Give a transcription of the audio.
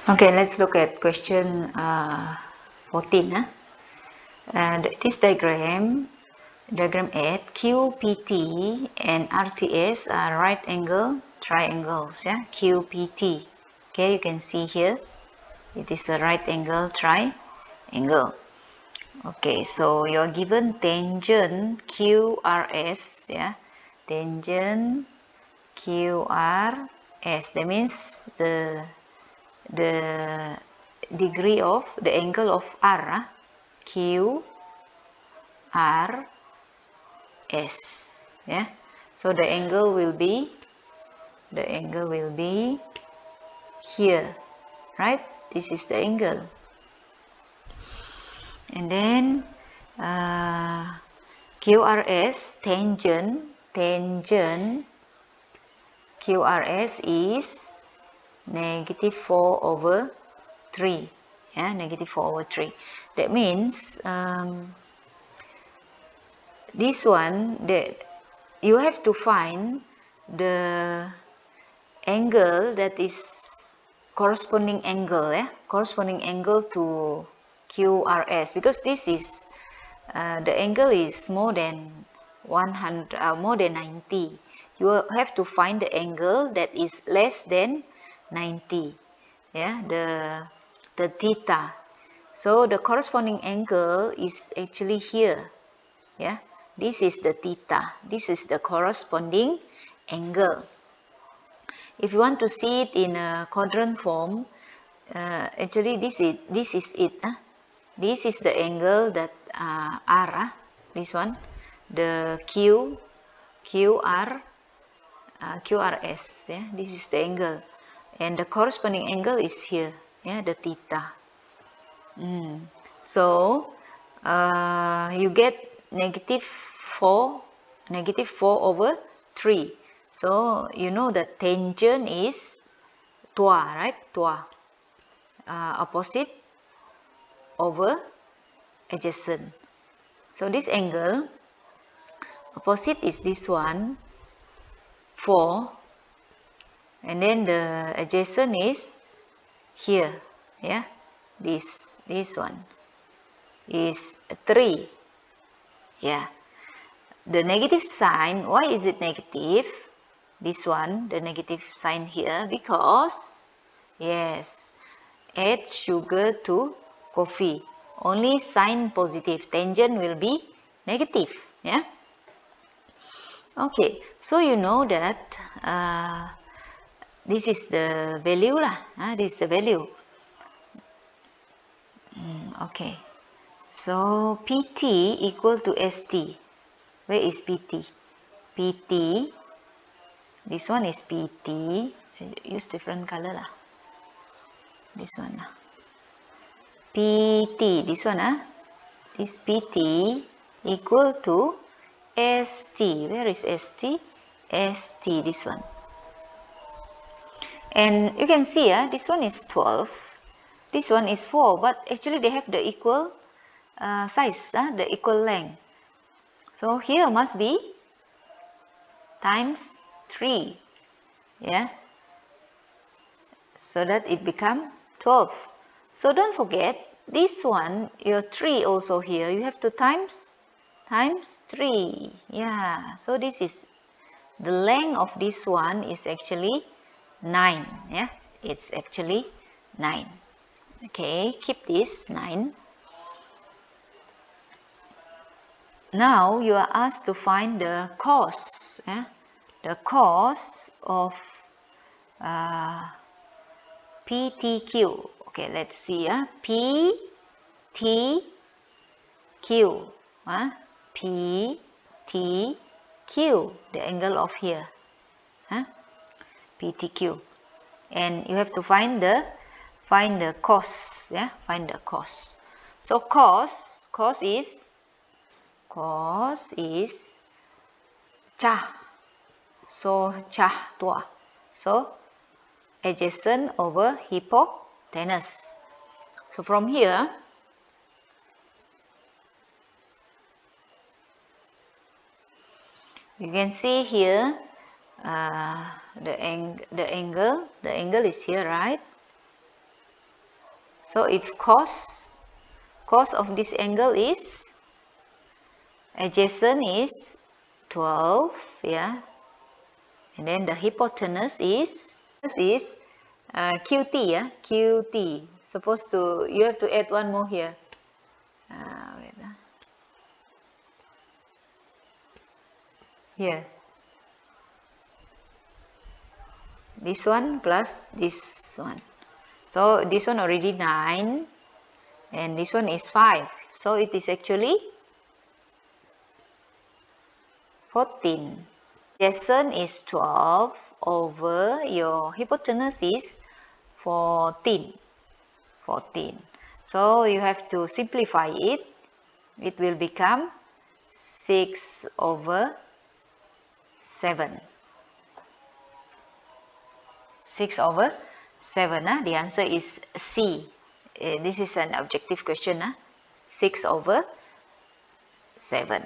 Okay, let's look at question 14. This diagram 8, QPT and RTS are right angle triangles. QPT. Okay, you can see here it is a right angle triangle. Okay, so you're given tangent QRS. Tangent QRS. That means the degree of the angle of R, Q R S. So the angle will be here, right? This is the angle, and then QRS tangent QRS is -4/3. -4/3. That means this one, you have to find the angle that is corresponding angle, corresponding angle to QRS, because this is the angle is more than 90. You have to find the angle that is less than 90. The theta. So the corresponding angle is actually here. This is the theta. This is the corresponding angle. If you want to see it in a quadrant form, actually this is it. This is the angle that R, this one, the QRS. This is the angle, and the corresponding angle is here. The theta. So you get -4/3. So you know that tangent is tua, right? Tua. Opposite over adjacent. So this angle, opposite is this one, 4, and then the adjacent is here. This one is 3. The negative sign, why is it negative? This one, the negative sign here, because add sugar to coffee. Only sign positive, tangent will be negative. Okay, so you know that this is the value lah. This is the value. Okay, so PT equal to ST. Where is PT? PT, this one is PT. Use different color lah. This one lah. PT, this one this PT equal to ST. Where is ST? ST, this one. And you can see this one is 12. This one is 4, but actually they have the equal size, the equal length. So here must be times 3. So that it become 12. So don't forget this one, your 3 also here, you have to times 3. So this is the length of this one is actually 9. It's actually 9. Okay, keep this 9. Now you are asked to find the cos. The cos of PTQ. Okay, let's see. PTQ. PTQ. The angle of here. PTQ. And you have to find the cos. Find the cos. So cos is cha. So cha tua. So adjacent over hypotenuse. So from here, you can see here the angle is here, right? So if cos of this angle is adjacent is 12, yeah, and then the hypotenuse is QT, yeah, QT. Supposed to, you have to add one more here. Wait, here. This one plus this one. So this one already 9, and this one is 5. So it is actually 14. Adjacent is 12 over your hypotenuse is 14. So you have to simplify it. It will become 6 over 7. 6 over 7. The answer is C. This is an objective question. 6 over 7.